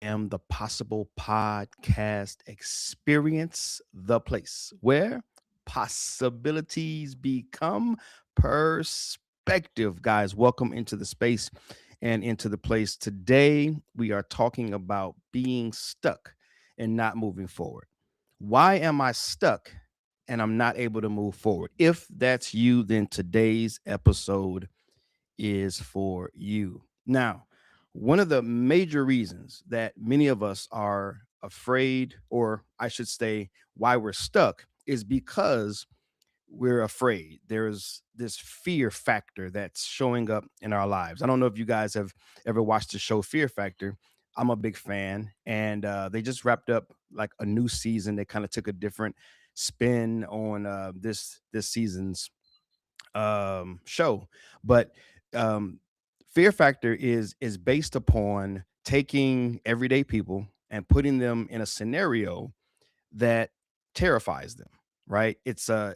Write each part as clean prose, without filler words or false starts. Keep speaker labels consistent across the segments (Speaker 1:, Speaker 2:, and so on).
Speaker 1: Am the Possible podcast experience, the place where possibilities become perspective. Guys, welcome into the space and into the place. Today, we are talking about being stuck and not moving forward. Why am I stuck and I'm not able to move forward? If that's you, then today's episode is for you. Now, one of the major reasons that many of us are afraid, or I should say, why we're stuck, is because we're afraid. There's this fear factor that's showing up in our lives. I don't know if you guys have ever watched the show Fear Factor. I'm a big fan, and they just wrapped up like a new season. They kind of took a different spin on this season's show, but um, Fear Factor is based upon taking everyday people and putting them in a scenario that terrifies them. Right? It's a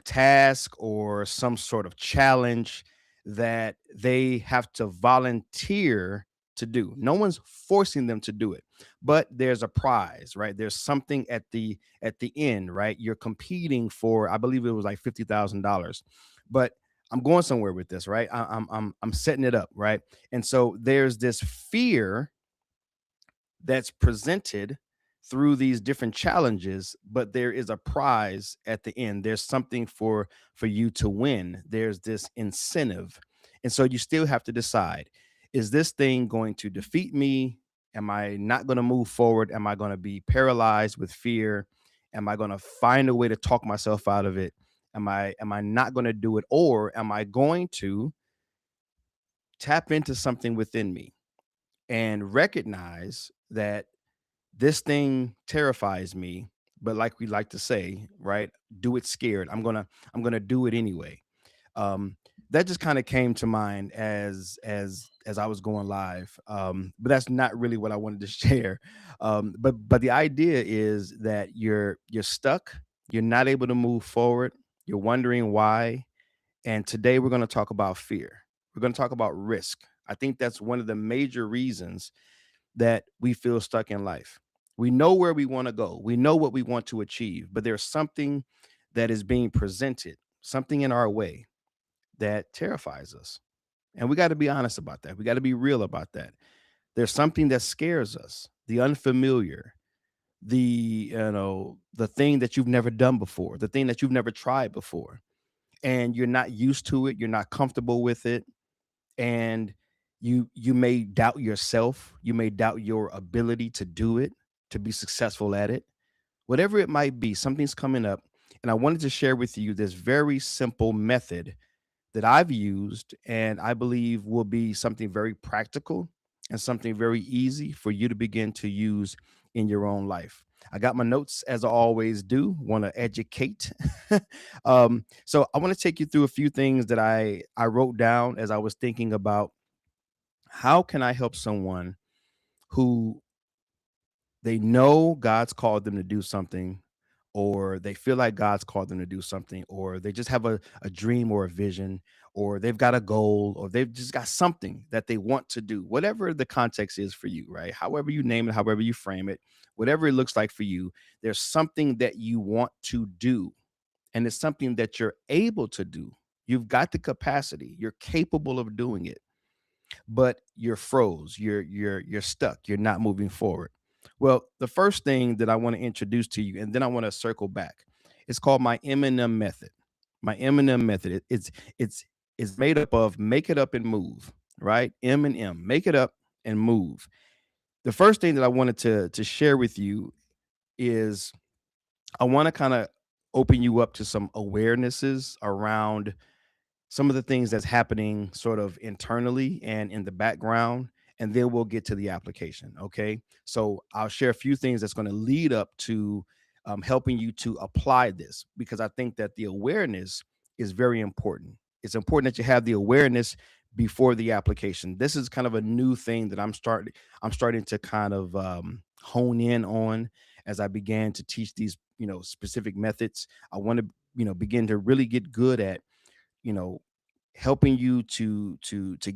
Speaker 1: task or some sort of challenge that they have to volunteer to do. No one's forcing them to do it, but there's a prize, right? There's something at the end, right? You're competing for, I believe it was like $50,000, but I'm going somewhere with this, right? I'm setting it up, right? And so there's this fear that's presented through these different challenges, but there is a prize at the end. There's something for you to win. There's this incentive. And so you still have to decide, is this thing going to defeat me? Am I not going to move forward? Am I going to be paralyzed with fear? Am I going to find a way to talk myself out of it? Am I not going to do it, or am I going to tap into something within me and recognize that this thing terrifies me, but like we like to say, right? Do it scared. I'm gonna do it anyway. Um, that just kind of came to mind as I was going live. But that's not really what I wanted to share. But the idea is that you're stuck, you're not able to move forward, you're wondering why. And today we're going to talk about fear. We're going to talk about risk. I think that's one of the major reasons that we feel stuck in life. We know where we want to go, we know what we want to achieve, but there's something that is being presented, something in our way that terrifies us. And we got to be honest about that. We got to be real about that. There's something that scares us, the unfamiliar, the thing that you've never done before, the thing that you've never tried before. And you're not used to it, you're not comfortable with it, and you may doubt yourself, you may doubt your ability to do it, to be successful at it, whatever it might be. Something's coming up, and I wanted to share with you this very simple method that I've used, and I believe will be something very practical and something very easy for you to begin to use in your own life. I got my notes as I always do, want to educate. So I want to take you through a few things that I wrote down as I was thinking about how can I help someone who they know God's called them to do something, or they feel like God's called them to do something, or they just have a dream or a vision, or they've got a goal, or they've just got something that they want to do, whatever the context is for you, right? However you name it, however you frame it, whatever it looks like for you, there's something that you want to do, and it's something that you're able to do. You've got the capacity, you're capable of doing it, but you're froze, you're stuck, you're not moving forward. Well, the first thing that I want to introduce to you, and then I want to circle back, it's called my M&M method. My M&M method, it's made up of make it up and move, right? M&M, make it up and move. The first thing that I wanted to share with you is I want to kind of open you up to some awarenesses around some of the things that's happening sort of internally and in the background, and then we'll get to the application. Okay, so I'll share a few things that's going to lead up to helping you to apply this, because I think that the awareness is very important. It's important that you have the awareness before the application. This is kind of a new thing that I'm starting to kind of hone in on as I began to teach these specific methods. I want to begin to really get good at you know helping you to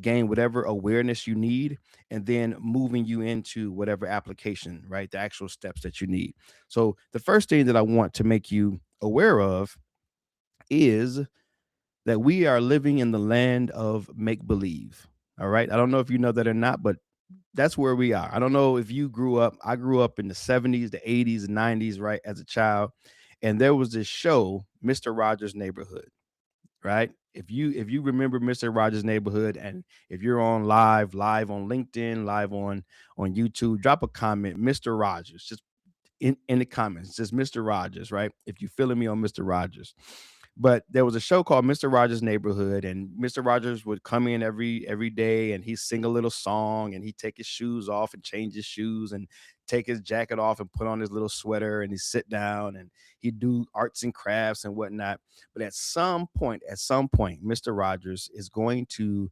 Speaker 1: gain whatever awareness you need, and then moving you into whatever application, right? The actual steps that you need. So the first thing that I want to make you aware of is that we are living in the land of make believe. All right. I don't know if you know that or not, but that's where we are. I don't know if you grew up. I grew up in the 70s, the 80s, and 90s, right, as a child. And there was this show, Mr. Rogers' Neighborhood, right? If you remember Mr. Rogers' Neighborhood, and if you're on live on LinkedIn, live on YouTube, drop a comment, Mr. Rogers, just in the comments, just Mr. Rogers, right? If you're feeling me on Mr. Rogers. But there was a show called Mr. Rogers' Neighborhood, and Mr. Rogers would come in every day, and he'd sing a little song, and he'd take his shoes off and change his shoes and take his jacket off and put on his little sweater, and he'd sit down and he'd do arts and crafts and whatnot. But at some point, Mr. Rogers is going to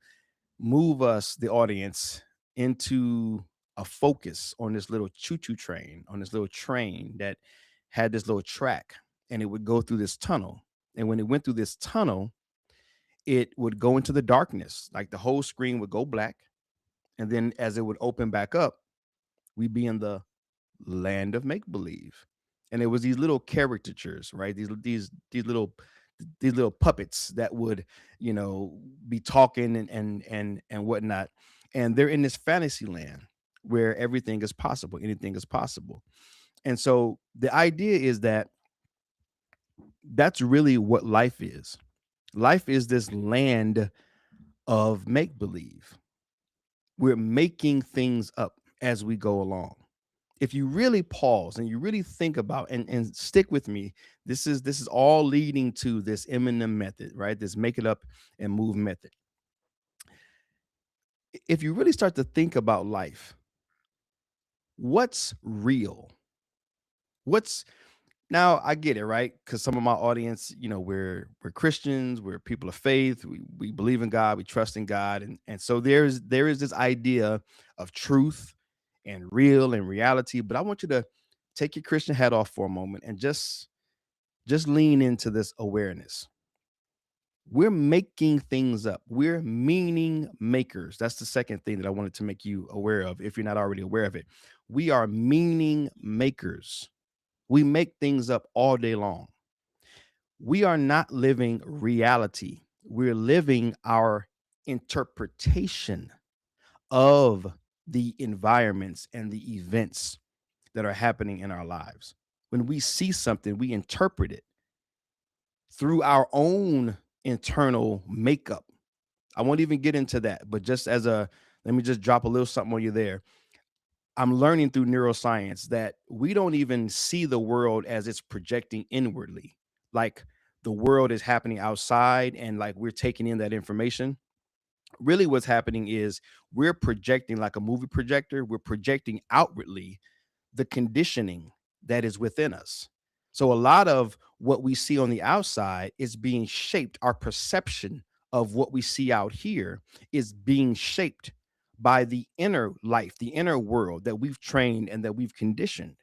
Speaker 1: move us, the audience, into a focus on this little choo-choo train, on this little train that had this little track, and it would go through this tunnel. And when it went through this tunnel, it would go into the darkness. Like the whole screen would go black. And then as it would open back up, we'd be in the land of make believe. And it was these little caricatures, right? These little puppets that would, be talking and whatnot. And they're in this fantasy land where everything is possible, anything is possible. And so the idea is that that's really what life is. Life is this land of make believe. We're making things up as we go along. If you really pause and you really think about and stick with me, this is all leading to this M&M method, right? This make it up and move method. If you really start to think about life, what's real? What's Now I get it, right? Because some of my audience, we're Christians, we're people of faith, we believe in God, we trust in God, and so there is this idea of truth and real and reality. But I want you to take your Christian hat off for a moment and just lean into this awareness. We're making things up. We're meaning makers. That's the second thing that I wanted to make you aware of, if you're not already aware of it. We are meaning makers. We make things up all day long. We are not living reality. We're living our interpretation of the environments and the events that are happening in our lives. When we see something, we interpret it through our own internal makeup. I won't even get into that, but let me just drop a little something on you there. I'm learning through neuroscience that we don't even see the world as it's projecting inwardly. Like the world is happening outside and like we're taking in that information. Really, what's happening is we're projecting like a movie projector, we're projecting outwardly the conditioning that is within us. So a lot of what we see on the outside is being shaped. Our perception of what we see out here is being shaped by the inner life, the inner world that we've trained and that we've conditioned.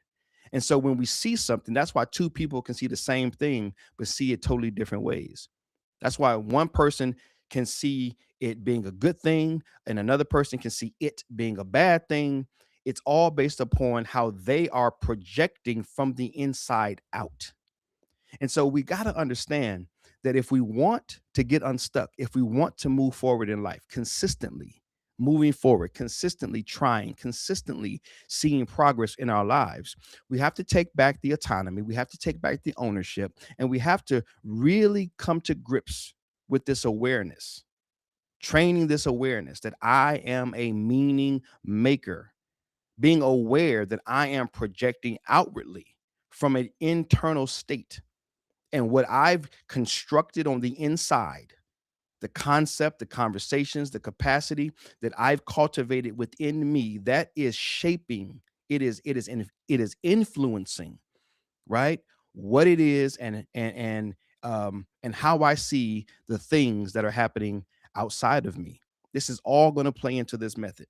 Speaker 1: And so when we see something, that's why two people can see the same thing, but see it totally different ways. That's why one person can see it being a good thing and another person can see it being a bad thing. It's all based upon how they are projecting from the inside out. And so we got to understand that if we want to get unstuck, if we want to move forward in life consistently, moving forward, consistently trying, consistently seeing progress in our lives, we have to take back the autonomy, we have to take back the ownership, and we have to really come to grips with this awareness, training this awareness that I am a meaning maker, being aware that I am projecting outwardly from an internal state. And what I've constructed on the inside, the concept, the conversations, the capacity that I've cultivated within me, that is shaping, it is influencing, right? What it is and how I see the things that are happening outside of me. This is all going to play into this method,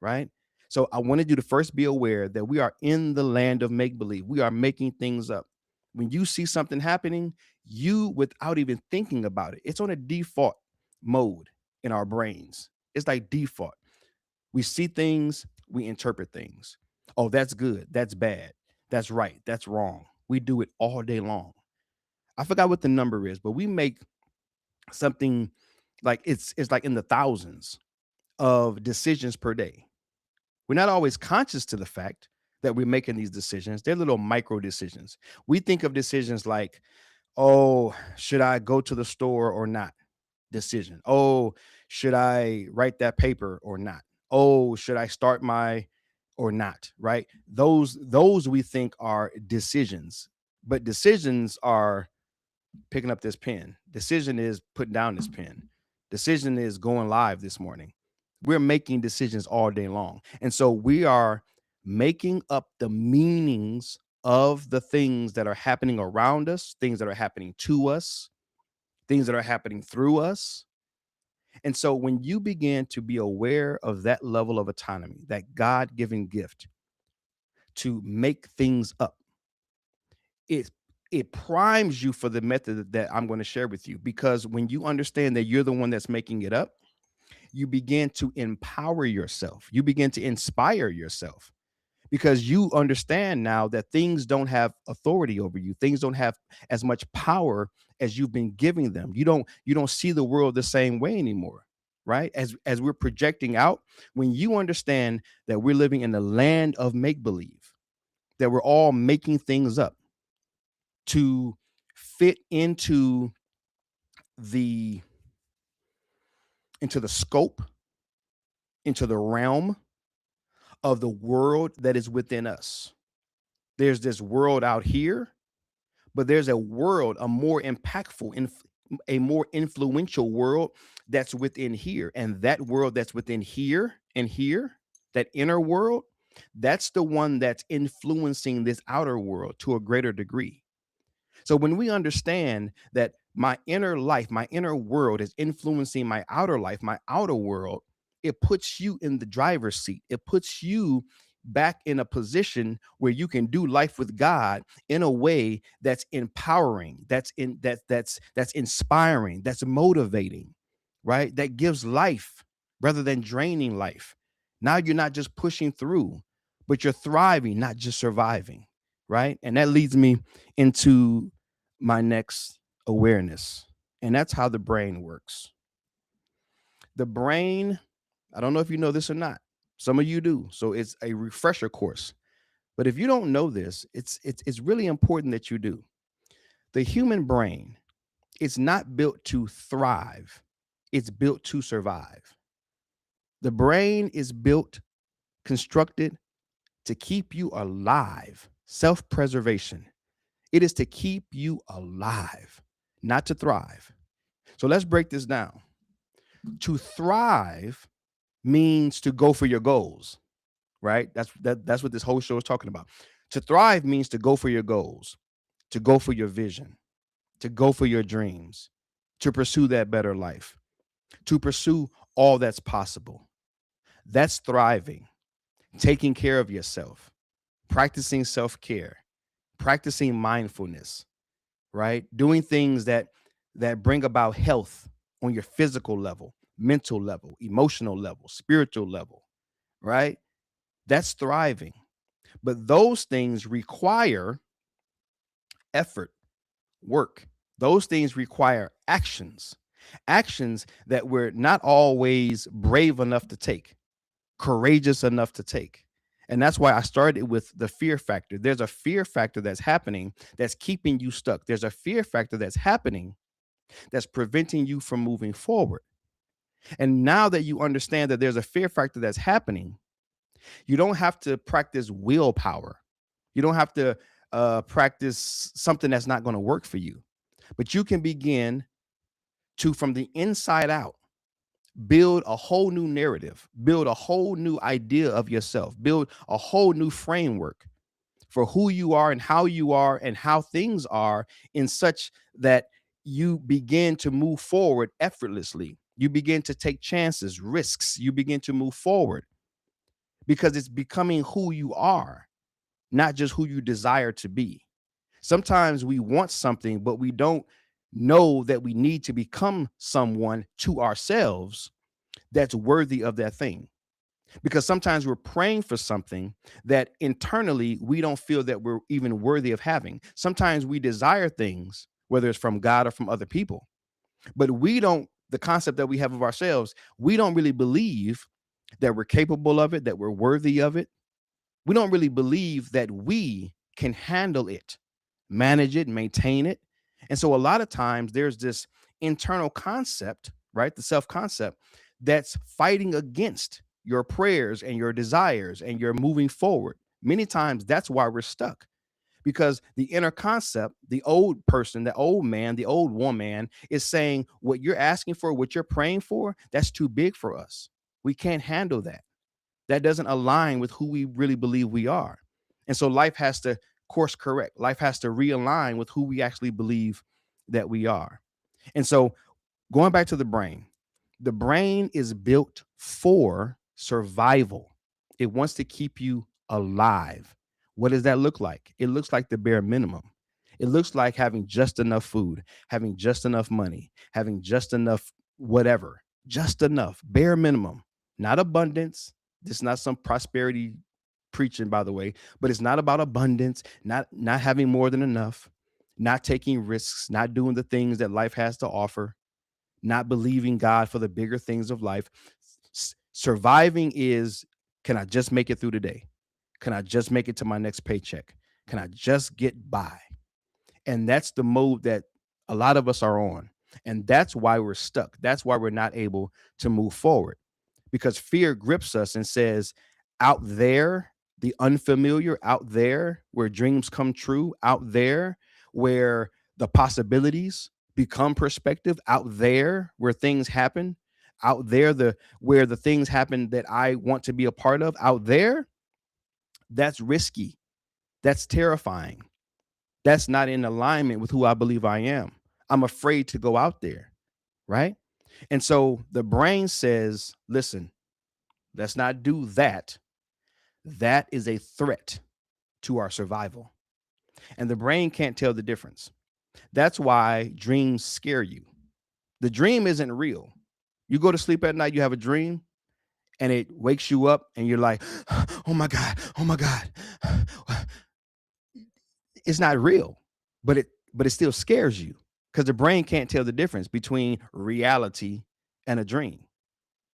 Speaker 1: right? So I wanted you to first be aware that we are in the land of make believe. We are making things up. When you see something happening, you, without even thinking about it, it's on a default. mode in our brains. It's like default. We see things, we interpret things. Oh, that's good. That's bad. That's right. That's wrong. We do it all day long. I forgot what the number is, but we make something like it's like in the thousands of decisions per day. We're not always conscious to the fact that we're making these decisions. They're little micro decisions. We think of decisions like, oh, should I go to the store or not? Decision. Oh, should I write that paper or not? Oh, should I start my or not? Right? Those we think are decisions. But decisions are picking up this pen. Decision is putting down this pen. Decision is going live this morning. We're making decisions all day long. And so we are making up the meanings of the things that are happening around us, things that are happening to us, things that are happening through us. And so when you begin to be aware of that level of autonomy, that God given gift to make things up, it it primes you for the method that I'm going to share with you, because when you understand that you're the one that's making it up, you begin to empower yourself. You begin to inspire yourself because you understand now that things don't have authority over you. Things don't have as much power as you've been giving them. You don't see the world the same way anymore, right? As we're projecting out, when you understand that we're living in the land of make believe, that we're all making things up to fit the into the scope, into the realm of the world that is within us. There's this world out here, but there's a world, a more impactful, a more influential world that's within here. And that world that's within here and here, that inner world, that's the one that's influencing this outer world to a greater degree. So when we understand that my inner life, my inner world is influencing my outer life, my outer world, it puts you in the driver's seat. It puts you back in a position where you can do life with God in a way that's empowering, that's inspiring, that's motivating, right? That gives life rather than draining life. Now you're not just pushing through, but you're thriving, not just surviving, right? And that leads me into my next awareness. And that's how the brain works. The brain, I don't know if you know this or not. Some of you do. So it's a refresher course. But if you don't know this, it's really important that you do. The human brain is not built to thrive. It's built to survive. The brain is built, constructed to keep you alive. Self-preservation. It is to keep you alive, not to thrive. So let's break this down. To thrive means to go for your goals, right? That's what this whole show is talking about. To thrive means to go for your goals, to go for your vision, to go for your dreams, to pursue that better life, to pursue all that's possible. That's thriving, taking care of yourself, practicing self-care, practicing mindfulness, right? Doing things that bring about health on your physical level, mental level, emotional level, spiritual level, right? That's thriving. But those things require effort, work. Those things require actions that we're not always brave enough to take, courageous enough to take. And that's why I started with the fear factor. There's a fear factor that's happening that's keeping you stuck. There's a fear factor that's happening that's preventing you from moving forward. And now that you understand that there's a fear factor that's happening, you don't have to practice willpower. You don't have to practice something that's not going to work for you. But you can begin to, from the inside out, build a whole new narrative, build a whole new idea of yourself, build a whole new framework for who you are and how things are, in such that you begin to move forward effortlessly. You begin to take chances, risks. You begin to move forward because it's becoming who you are, not just who you desire to be. Sometimes we want something, but we don't know that we need to become someone to ourselves that's worthy of that thing. Because sometimes we're praying for something that internally we don't feel that we're even worthy of having. Sometimes we desire things, whether it's from God or from other people, but we don't, the concept that we have of ourselves, we don't really believe that we're capable of it, that we're worthy of it. We don't really believe that we can handle it, manage it, maintain it. And so a lot of times there's this internal concept, right? The self concept that's fighting against your prayers and your desires and your moving forward. Many times that's why we're stuck, because the inner concept, the old person, the old man, the old woman is saying what you're asking for, what you're praying for, that's too big for us. We can't handle that. That doesn't align with who we really believe we are. And so life has to course correct. Life has to realign with who we actually believe that we are. And so going back to the brain is built for survival. It wants to keep you alive. What does that look like? It looks like the bare minimum. It looks like having just enough food, having just enough money, having just enough whatever, just enough, bare minimum, not abundance. This is not some prosperity preaching, by the way, but it's not about abundance, not having more than enough, not taking risks, not doing the things that life has to offer, not believing God for the bigger things of life. Surviving is, can I just make it through the day? Can I just make it to my next paycheck? Can I just get by? And that's the mode that a lot of us are on. And that's why we're stuck. That's why we're not able to move forward, because fear grips us and says, out there, the unfamiliar, out there where dreams come true, out there where the possibilities become perspective, out there where things happen, out there where the things happen that I want to be a part of, out there, that's risky. That's terrifying. That's not in alignment with who I believe I am. I'm afraid to go out there, right? And so the brain says, listen, let's not do that. That is a threat to our survival. And the brain can't tell the difference. That's why dreams scare you. The dream isn't real. You go to sleep at night, you have a dream, and it wakes you up, and you're like, oh my God, oh my God. It's not real, but it still scares you, because the brain can't tell the difference between reality and a dream,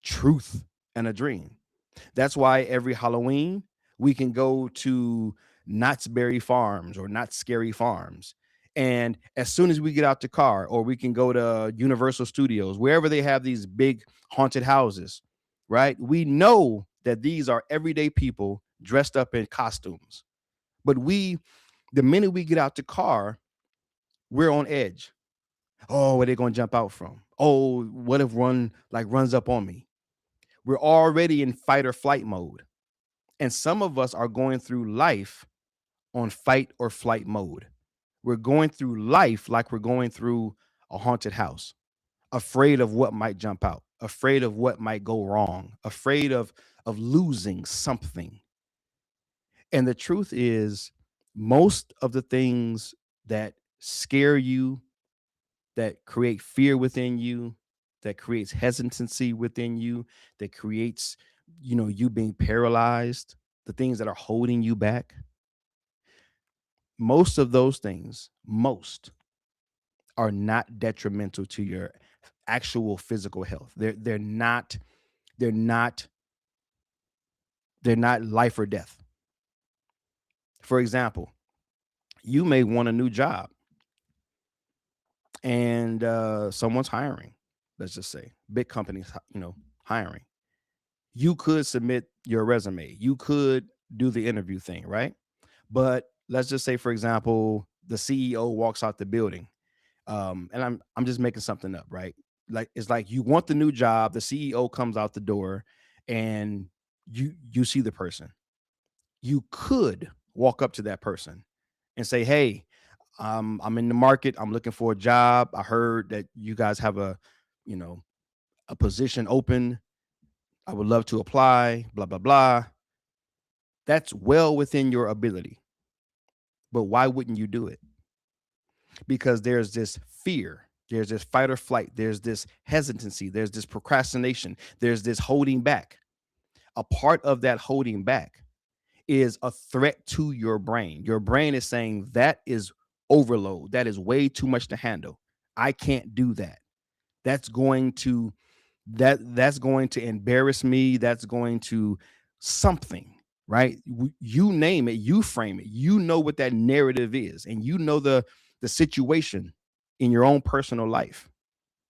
Speaker 1: truth and a dream. That's why every Halloween we can go to Knott's Berry Farms or Not Scary Farms. And as soon as we get out the car, or we can go to Universal Studios, wherever they have these big haunted houses, right? We know that these are everyday people dressed up in costumes. But the minute we get out the car, we're on edge. Oh, where they gonna jump out from? Oh, what if one like runs up on me? We're already in fight or flight mode. And some of us are going through life on fight or flight mode. We're going through life like we're going through a haunted house, afraid of what might jump out, afraid of what might go wrong, afraid of losing something. And the truth is, most of the things that scare you, that create fear within you, that creates hesitancy within you, that creates, you being paralyzed, the things that are holding you back, most of those things, most are not detrimental to your actual physical health. They're not they're not life or death. For example, you may want a new job, and someone's hiring. Let's just say big companies, hiring. You could submit your resume. You could do the interview thing, right? But let's just say, for example, the CEO walks out the building. And I'm just making something up, right? Like, it's like you want the new job, the CEO comes out the door, and you see the person. You could walk up to that person and say, "Hey, I'm in the market. I'm looking for a job. I heard that you guys have you know, a position open. I would love to apply, blah, blah, blah." That's well within your ability. But why wouldn't you do it? because there's this fear, there's this fight or flight, there's this hesitancy, there's this procrastination, there's this holding back. A part of that holding back is a threat to your brain. Your brain is saying that is overload. That is way too much to handle. I can't do that. That's going to that's going to embarrass me. That's going to something, right? You name it, you frame it. You know what that narrative is, and you know the situation in your own personal life.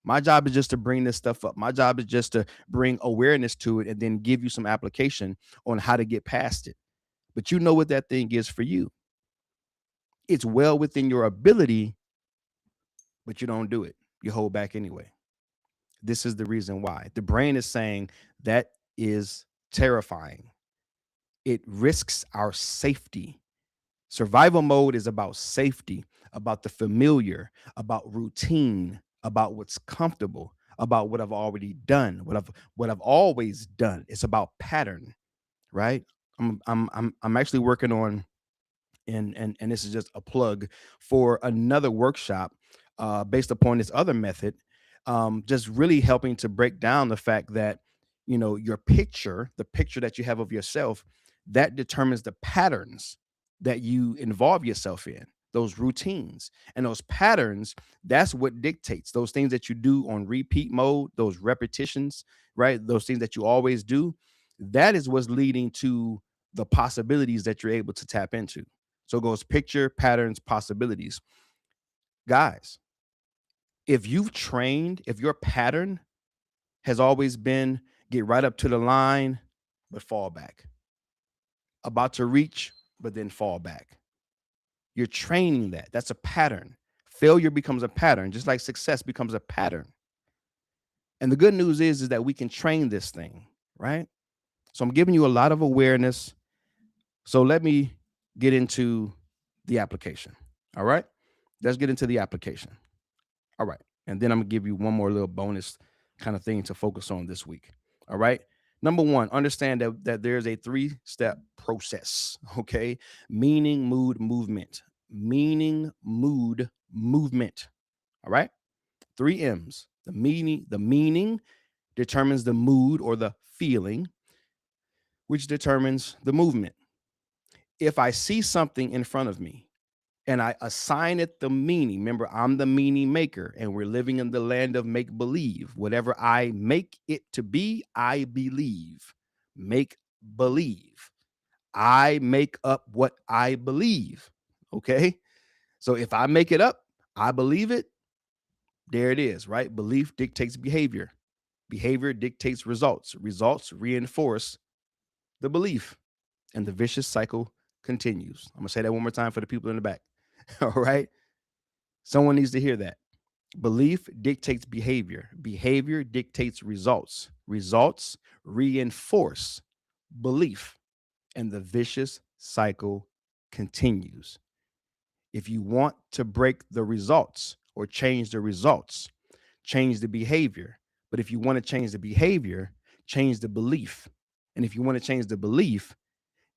Speaker 1: My job is just to bring this stuff up. My job is just to bring awareness to it and then give you some application on how to get past it. But you know what that thing is for you. It's well within your ability, but you don't do it. You hold back anyway. This is the reason why. The brain is saying that is terrifying. It risks our safety. Survival mode is about safety, about the familiar, about routine, about what's comfortable, about what I've already done, what I've always done. It's about pattern, right? I'm actually working on, and this is just a plug for another workshop based upon this other method, just really helping to break down the fact that your picture, the picture that you have of yourself, that determines the patterns that you involve yourself in, those routines and those patterns. That's what dictates those things that you do on repeat mode, those repetitions, right? Those things that you always do. That is what's leading to the possibilities that you're able to tap into. So it goes picture, patterns, possibilities. Guys, if your pattern has always been get right up to the line, but fall back, about to reach, but then fall back. You're training that. That's a pattern. Failure becomes a pattern, just like success becomes a pattern. And the good news is that we can train this thing, right? So I'm giving you a lot of awareness. So let me get into the application. All right. Let's get into the application. All right. And then I'm going to give you one more little bonus kind of thing to focus on this week. All right. Number one, understand that there's a 3-step process. Okay. Meaning, mood, movement. Meaning, mood, movement. All right. 3 M's. The meaning determines the mood or the feeling, which determines the movement. If I see something in front of me and I assign it the meaning, remember, I'm the meaning maker and we're living in the land of make believe. Whatever I make it to be, I believe. Make believe. I make up what I believe. Okay. So if I make it up, I believe it. There it is, right? Belief dictates behavior. Behavior dictates results. Results reinforce the belief, and the vicious cycle continues. I'm going to say that one more time for the people in the back. All right. Someone needs to hear that. Belief dictates behavior. Behavior dictates results. Results reinforce belief, and the vicious cycle continues. If you want to break the results or change the results, change the behavior. But if you want to change the behavior, change the belief. And if you want to change the belief,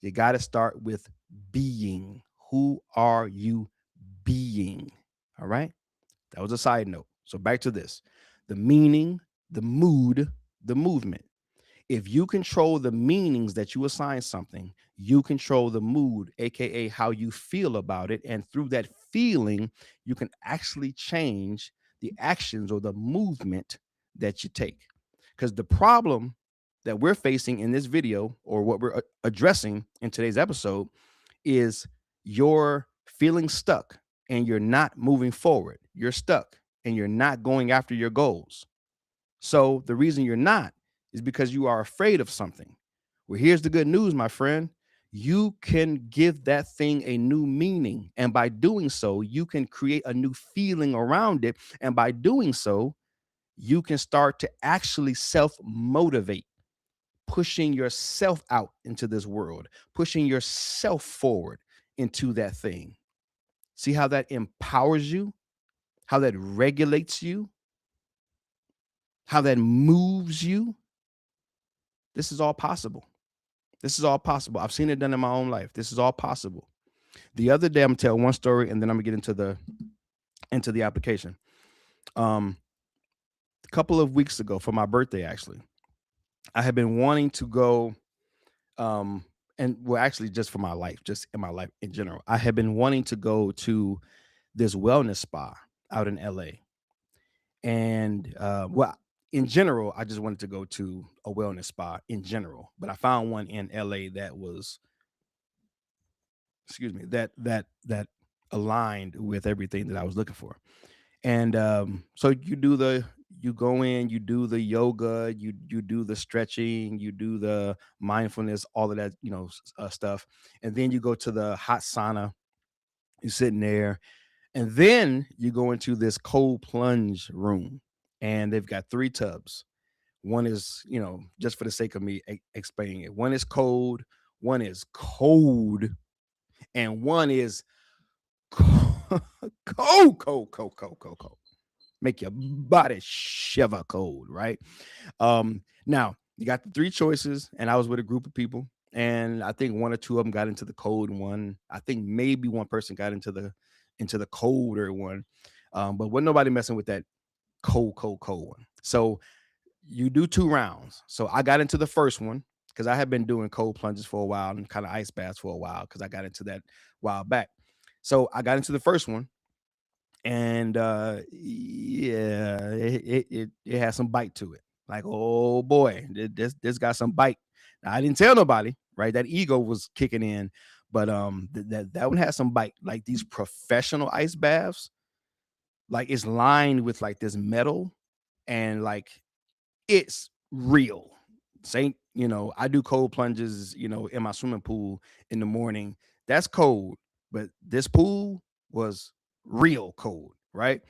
Speaker 1: you got to start with being. Who are you being? All right. That was a side note. So back to this: the meaning, the mood, the movement. If you control the meanings that you assign something, you control the mood, AKA how you feel about it. And through that feeling, you can actually change the actions or the movement that you take. Because the problem that we're facing in this video, or what we're addressing in today's episode, is you're feeling stuck and you're not moving forward. You're stuck and you're not going after your goals. So the reason you're not is because you are afraid of something. Well, here's the good news, my friend. You can give that thing a new meaning. And by doing so, you can create a new feeling around it. And by doing so, you can start to actually self-motivate, pushing yourself out into this world, pushing yourself forward into that thing. See how that empowers you, how that regulates you, how that moves you. This is all possible. This is all possible. I've seen it done in my own life. This is all possible. The other day, I'm gonna tell one story, and then I'm gonna get into into the application. Um, a couple of weeks ago, for my birthday, actually, I had been wanting to go, um, and well, actually, just for my life, just in my life in general, I had been wanting to go to this wellness spa out in LA. And well, in general, I just wanted to go to a wellness spa in general, but I found one in LA that was, excuse me, that aligned with everything that I was looking for. And so you go in, you do the yoga, you do the stretching, you do the mindfulness, all of that, stuff. And then you go to the hot sauna, you're sitting there, and then you go into this cold plunge room, and they've got three tubs. One is, just for the sake of me explaining it, one is cold, one is cold, and one is cold, cold, cold, cold, cold, cold, cold. Make your body shiver cold, right? Now you got the three choices, and I was with a group of people, and I think one or two of them got into the cold one. I think maybe one person got into the colder one, but wasn't nobody messing with that cold, cold, cold one. So you do two rounds. So I got into the first one because I had been doing cold plunges for a while and kind of ice baths for a while because I got into that a while back. So I got into the first one, and yeah, it has some bite to it. Like, oh boy, this got some bite. Now, I didn't tell nobody, right? That ego was kicking in, but that one has some bite. Like these professional ice baths, like it's lined with like this metal, and like it's real. Saint, I do cold plunges, in my swimming pool in the morning. That's cold, but this pool was real cold, right?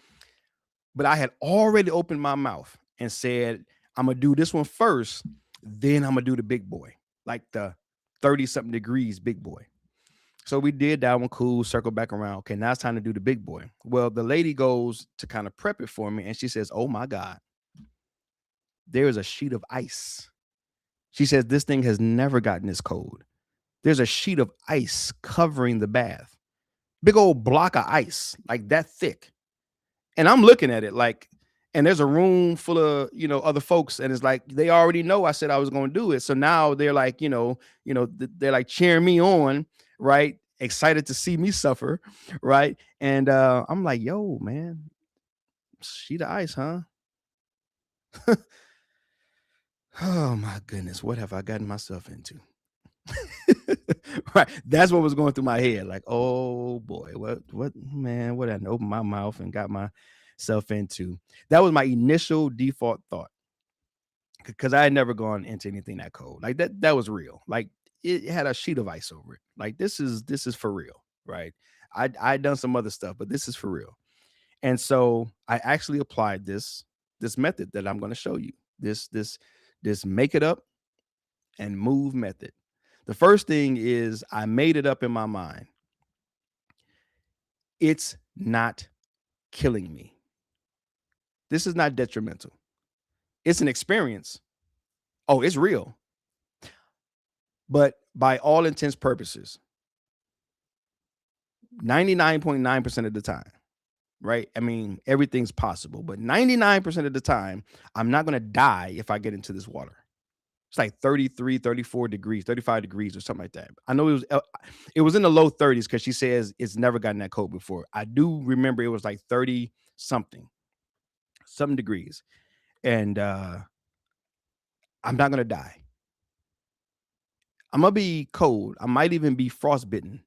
Speaker 1: But I had already opened my mouth and said, I'm gonna do this one first, then I'm gonna do the big boy, like the 30 something degrees big boy. So we did that one, cool, circle back around. Okay, now it's time to do the big boy. Well, the lady goes to kind of prep it for me, and she says, oh my God, there is a sheet of ice. She says, this thing has never gotten this cold. There's a sheet of ice covering the bath, big old block of ice, like that thick. And I'm looking at it like, and there's a room full of, other folks. And it's like, they already know I said I was going to do it. So now they're like, they're like cheering me on, right? Excited to see me suffer. Right. And I'm like, yo, man, sheet of ice, huh? Oh my goodness. What have I gotten myself into? Right. That's what was going through my head. Like, oh boy, what, man, what I opened my mouth and got myself into. That was my initial default thought because I had never gone into anything that cold. Like that was real. Like it had a sheet of ice over it. Like this is for real, right? I'd done some other stuff, but this is for real. And so I actually applied this method that I'm going to show you. This make it up and move method. The first thing is I made it up in my mind. It's not killing me. This is not detrimental. It's an experience. Oh, it's real. But by all intents purposes, 99.9% of the time, right? I mean, everything's possible, but 99% of the time, I'm not going to die if I get into this water. It's like 33, 34 degrees, 35 degrees or something like that. I know it was in the low 30s because she says it's never gotten that cold before. I do remember it was like 30 something degrees. And I'm not gonna die. I'm gonna be cold. I might even be frostbitten,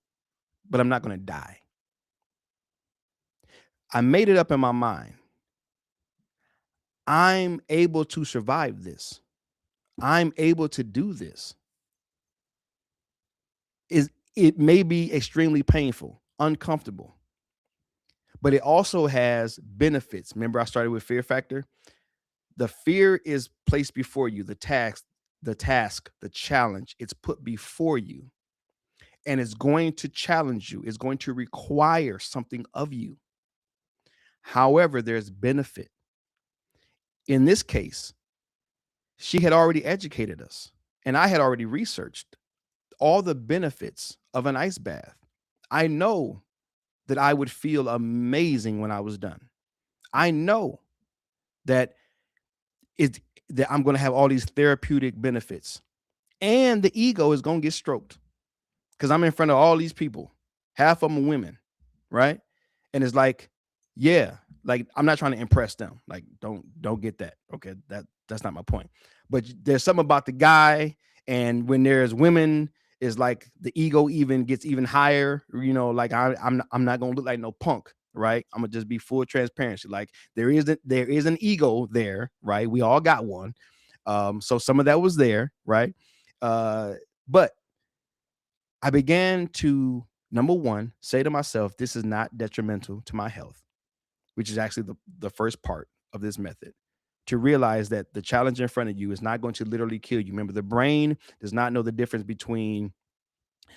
Speaker 1: but I'm not gonna die. I made it up in my mind. I'm able to survive this. I'm able to do this. Is it may be extremely painful, uncomfortable, but it also has benefits. Remember, I started with fear factor. The fear is placed before you, the challenge, it's put before you, and it's going to challenge you, it's going to require something of you. However, there's benefit. In this case, she had already educated us, and I had already researched all the benefits of an ice bath. I know that I would feel amazing when I was done. I know that it that I'm going to have all these therapeutic benefits, and the ego is going to get stroked because I'm in front of all these people. Half of them are women, right? And it's like, yeah, like I'm not trying to impress them. Like, don't get that. Okay, that's not my point. But there's something about the guy, and when there's women, is like the ego even gets even higher. Like I'm not gonna look like no punk, right? I'm gonna just be full transparency. Like there is an ego there, right? We all got one. So some of that was there, right? But I began to, number one, say to myself, this is not detrimental to my health, which is actually the first part of this method. To realize that the challenge in front of you is not going to literally kill you. Remember, the brain does not know the difference between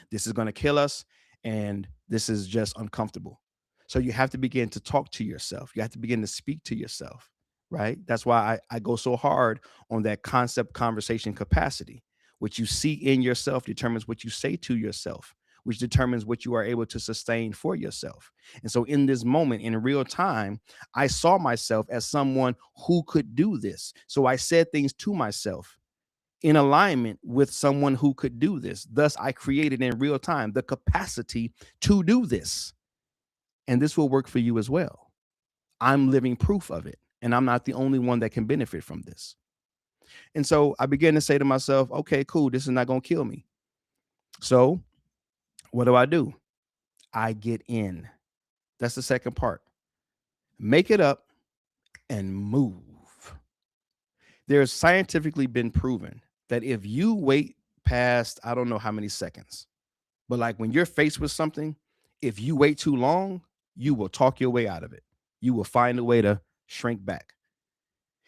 Speaker 1: this is going to kill us and this is just uncomfortable. So you have to begin to talk to yourself. You have to begin to speak to yourself, right? That's why I go so hard on that concept conversation capacity. What you see in yourself determines what you say to yourself, which determines what you are able to sustain for yourself. And so in this moment, in real time, I saw myself as someone who could do this. So I said things to myself in alignment with someone who could do this. Thus, I created in real time the capacity to do this. And this will work for you as well. I'm living proof of it. And I'm not the only one that can benefit from this. And so I began to say to myself, okay, cool, this is not going to kill me. So what do? I get in. That's the second part. Make it up and move. There's scientifically been proven that if you wait past, I don't know how many seconds, but like when you're faced with something, if you wait too long, you will talk your way out of it. You will find a way to shrink back.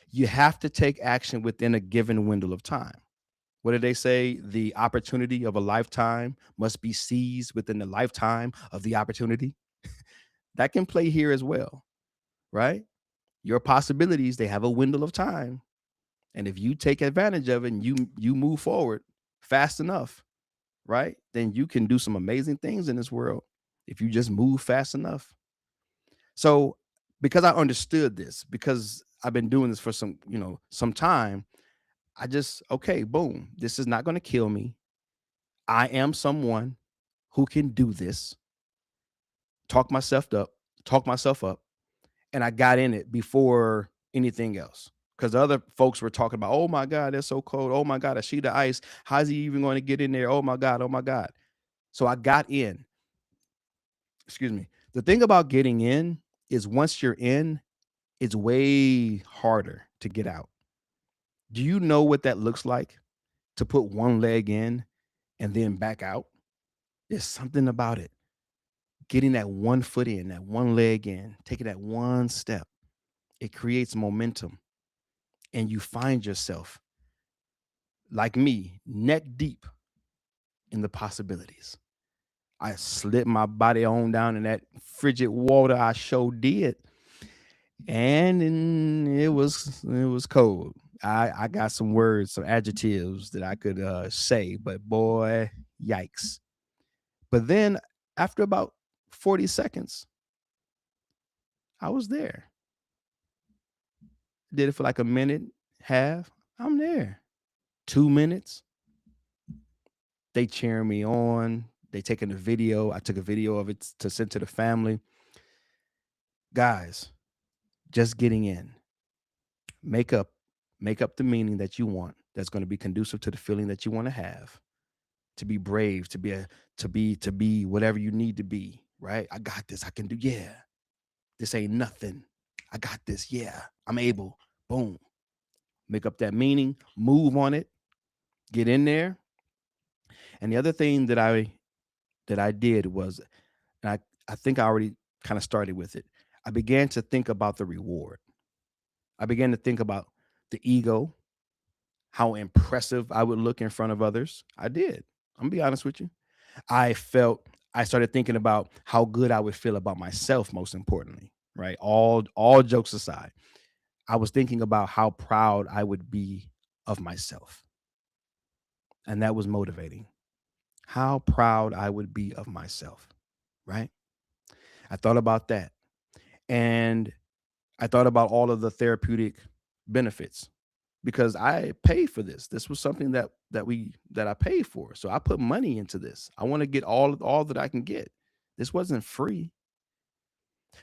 Speaker 1: You have to take action within a given window of time. What did they say? The opportunity of a lifetime must be seized within the lifetime of the opportunity. That can play here as well, right? Your possibilities, they have a window of time. And if you take advantage of it and you move forward fast enough, right? Then you can do some amazing things in this world if you just move fast enough. So, because I understood this, because I've been doing this for some time, I just, okay, boom, this is not going to kill me. I am someone who can do this. Talk myself up, talk myself up, and I got in it before anything else. Because other folks were talking about, oh my God, that's so cold. Oh my God, a sheet of ice. How's he even going to get in there? Oh my God, oh my God. So I got in. Excuse me. The thing about getting in is once you're in, it's way harder to get out. Do you know what that looks like to put one leg in and then back out? There's something about it. Getting that one foot in, that one leg in, taking that one step, it creates momentum. And you find yourself, like me, neck deep in the possibilities. I slid my body on down in that frigid water. I sure did. And it was cold. I got some words, some adjectives that I could say, but boy, yikes. But then after about 40 seconds, I was there. Did it for like a minute, half. I'm there. 2 minutes. They cheering me on. They taking a video. I took a video of it to send to the family. Guys, just getting in. Make up, make up the meaning that you want that's going to be conducive to the feeling that you want to have. To be brave, to be whatever you need to be, right? I got this. I can do, yeah. This ain't nothing. I got this. Yeah. I'm able. Boom. Make up that meaning, move on it, get in there. And the other thing that I did was, and I think I already kind of started with it. I began to think about the reward. I began to think about the ego, how impressive I would look in front of others. I did. I'm gonna be honest with you. I started thinking about how good I would feel about myself, most importantly, right? All jokes aside, I was thinking about how proud I would be of myself. And that was motivating. How proud I would be of myself, right? I thought about that. And I thought about all of the therapeutic benefits because I paid for this. This was something that I paid for. So I put money into this. I want to get all that I can get. This wasn't free.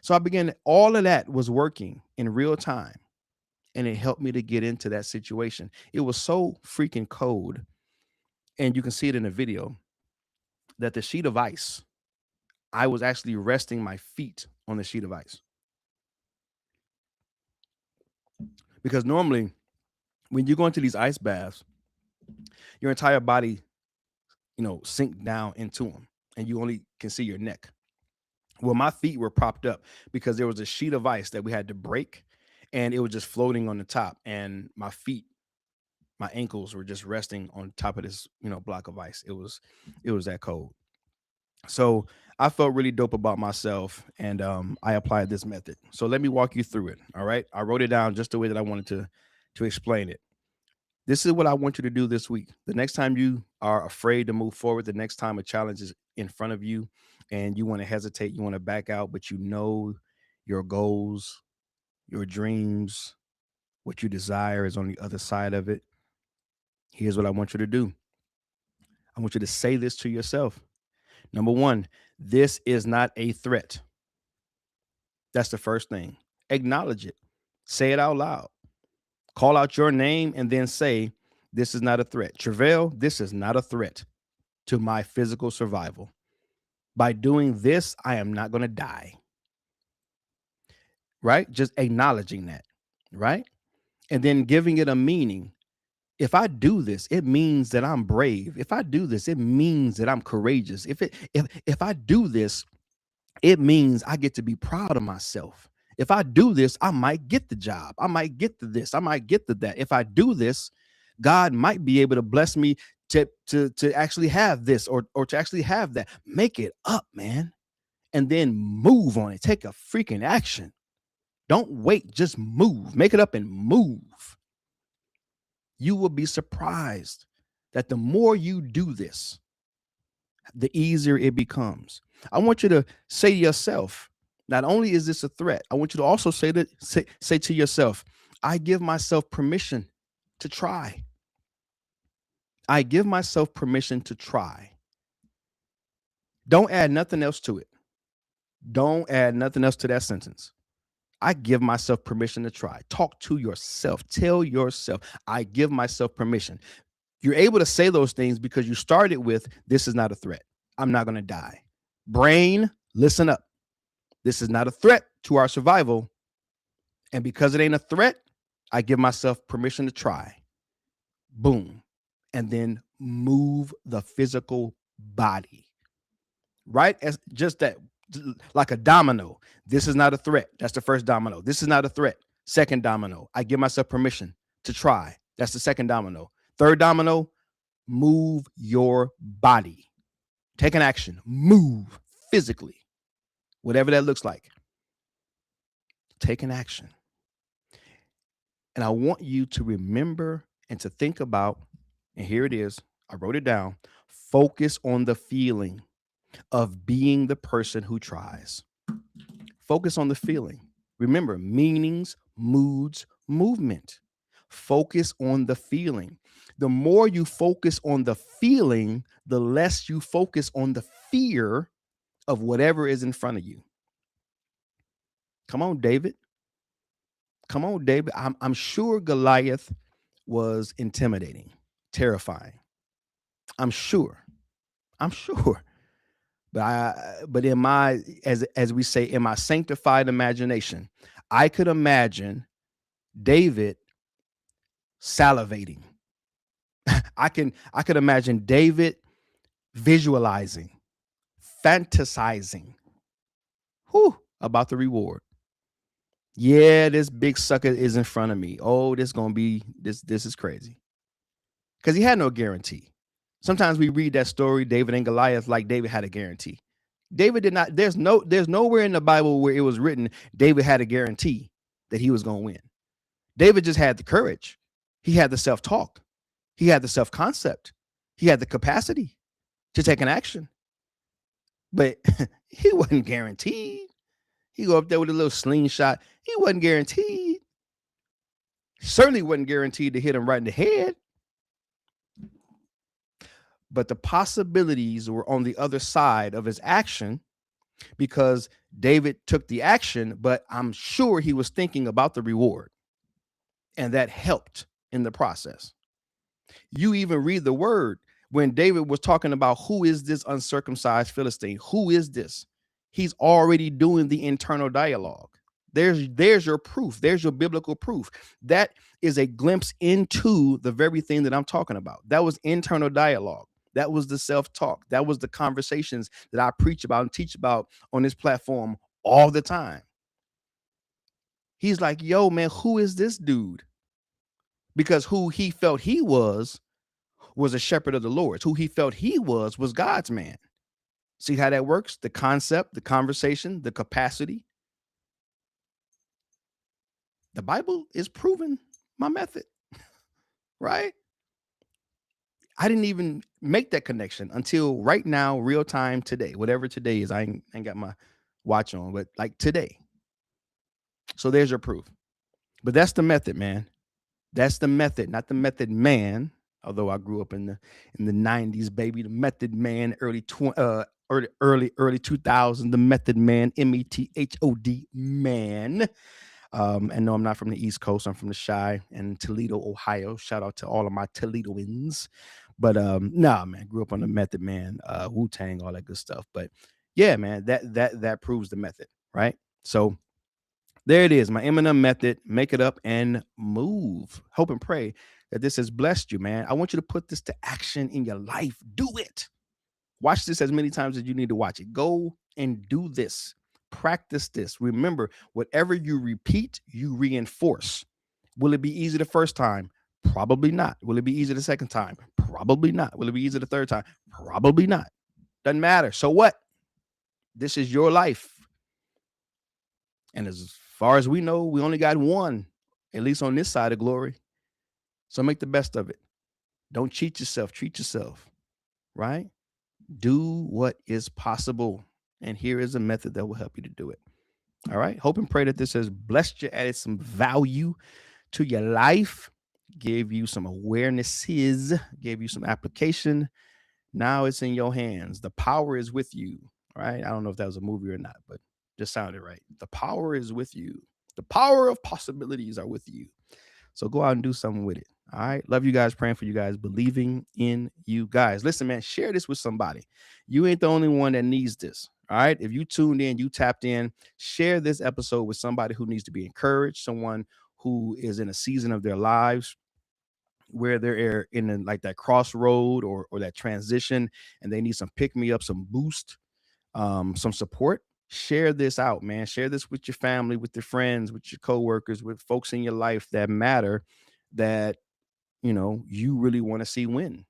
Speaker 1: So I began, all of that was working in real time, and it helped me to get into that situation. It was so freaking cold, and you can see it in the video, that the sheet of ice, I was actually resting my feet on the sheet of ice. Because normally when you go into these ice baths, your entire body, sink down into them, and you only can see your neck. Well, my feet were propped up because there was a sheet of ice that we had to break, and it was just floating on the top, and my feet, my ankles were just resting on top of this, block of ice. It was that cold. So I felt really dope about myself, and I applied this method. So let me walk you through it. All right. I wrote it down just the way that I wanted to explain it. This is what I want you to do this week. The next time you are afraid to move forward, the next time a challenge is in front of you and you want to hesitate, you want to back out, but you know your goals, your dreams, what you desire is on the other side of it. Here's what I want you to do. I want you to say this to yourself. Number one, this is not a threat. That's the first thing. Acknowledge it. Say it out loud. Call out your name and then say, this is not a threat. Treveal, this is not a threat to my physical survival. By doing this, I am not going to die. Right? Just acknowledging that. Right? And then giving it a meaning. If I do this, it means that I'm brave. If I do this, it means that I'm courageous. If I do this, it means I get to be proud of myself. If I do this, I might get the job. I might get to this. I might get to that. If I do this, God might be able to bless me to actually have this or to actually have that. Make it up, man. And then move on it. Take a freaking action. Don't wait. Just move. Make it up and move. You will be surprised that the more you do this, the easier it becomes. I want you to say to yourself, not only is this a threat, I want you to also say to yourself, I give myself permission to try. I give myself permission to try. Don't add nothing else to it. Don't add nothing else to that sentence. I give myself permission to try. Talk to yourself. Tell yourself, I give myself permission. You're able to say those things because you started with, this is not a threat. I'm not going to die. Brain, listen up. This is not a threat to our survival. And because it ain't a threat, I give myself permission to try. Boom. And then move the physical body. Right? As just that, like a domino. This is not a threat. That's the first domino. This is not a threat. Second domino. I give myself permission to try. That's the second domino. Third domino, move your body. Take an action. Move physically. Whatever that looks like. Take an action. And I want you to remember and to think about, and here it is, I wrote it down, focus on the feeling of being the person who tries. Focus on the feeling. Remember, meanings, moods, movement. Focus on the feeling. The more you focus on the feeling, the less you focus on the fear of whatever is in front of you. Come on, David. Come on, David. I'm sure Goliath was intimidating, terrifying. I'm sure. But in my, as we say, in my sanctified imagination, I could imagine David salivating. I could imagine David visualizing, fantasizing, about the reward. Yeah, this big sucker is in front of me. Oh, this is crazy. Because he had no guarantee. Sometimes we read that story, David and Goliath, like David had a guarantee. David did not. There's nowhere in the Bible where it was written David had a guarantee that he was going to win. David just had the courage. He had the self-talk. He had the self-concept. He had the capacity to take an action. But he wasn't guaranteed. He go up there with a little slingshot. He wasn't guaranteed. Certainly wasn't guaranteed to hit him right in the head. But the possibilities were on the other side of his action because David took the action, but I'm sure he was thinking about the reward. And that helped in the process. You even read the word when David was talking about who is this uncircumcised Philistine? Who is this? He's already doing the internal dialogue. There's your proof. There's your biblical proof. That is a glimpse into the very thing that I'm talking about. That was internal dialogue. That was the self-talk. That was the conversations that I preach about and teach about on this platform all the time. He's like, yo, man, who is this dude? Because who he felt he was a shepherd of the Lord's. Who he felt he was God's man. See how that works? The concept, the conversation, the capacity. The Bible is proving my method, right? I didn't even make that connection until right now, real time today, whatever today is. I ain't got my watch on, but like today. So there's your proof. But that's the method, man. That's the method, not the method man. Although I grew up in the 90s, baby, the method man, early 2000, the method man, METHOD man. And no, I'm not from the East Coast. I'm from the Chi and Toledo, Ohio. Shout out to all of my Toledoans. But nah, man, grew up on the method man, Wu-Tang, all that good stuff. But yeah, man, that proves the method, right? So there it is, my M&M method. Make it up and move. Hope and pray that this has blessed you, man. I want you to put this to action in your life. Do it. Watch this as many times as you need to watch it. Go and do this. Practice this. Remember, whatever you repeat, you reinforce. Will it be easy the first time? Probably not. Will it be easy the second time? Probably not. Will it be easy the third time? Probably not. Doesn't matter. So what? This is your life. And as far as we know, we only got one, at least on this side of glory. So make the best of it. Don't cheat yourself. Treat yourself, right? Do what is possible. And here is a method that will help you to do it. All right. Hope and pray that this has blessed you, added some value to your life, gave you some awarenesses, gave you some application. Now it's in your hands. The power is with you. Right. I don't know if that was a movie or not, but just sounded right. The power is with you. The power of possibilities are with you. So go out and do something with it. All right. Love you guys. Praying for you guys. Believing in you guys. Listen, man, share this with somebody. You ain't the only one that needs this. All right. If you tuned in, you tapped in, share this episode with somebody who needs to be encouraged, someone who is in a season of their lives where they're in like that crossroad or that transition and they need some pick me up, some boost, some support. Share this out, man. Share this with your family, with your friends, with your coworkers, with folks in your life that matter, that you really want to see win,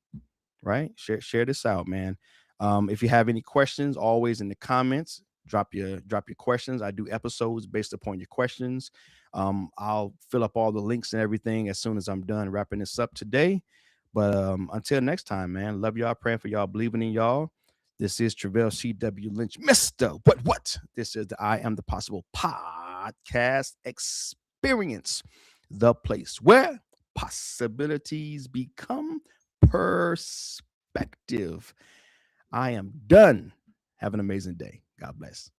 Speaker 1: right? Share this out, man. If you have any questions, always in the comments, drop your questions. I do episodes based upon your questions. I'll fill up all the links and everything as soon as I'm done wrapping this up today. But until next time, man, love y'all, praying for y'all, believing in y'all. This is Treveal C.W. Lynch, Mr. What? This is the I Am the Possible podcast experience, the place where possibilities become perspective. I am done. Have an amazing day. God bless.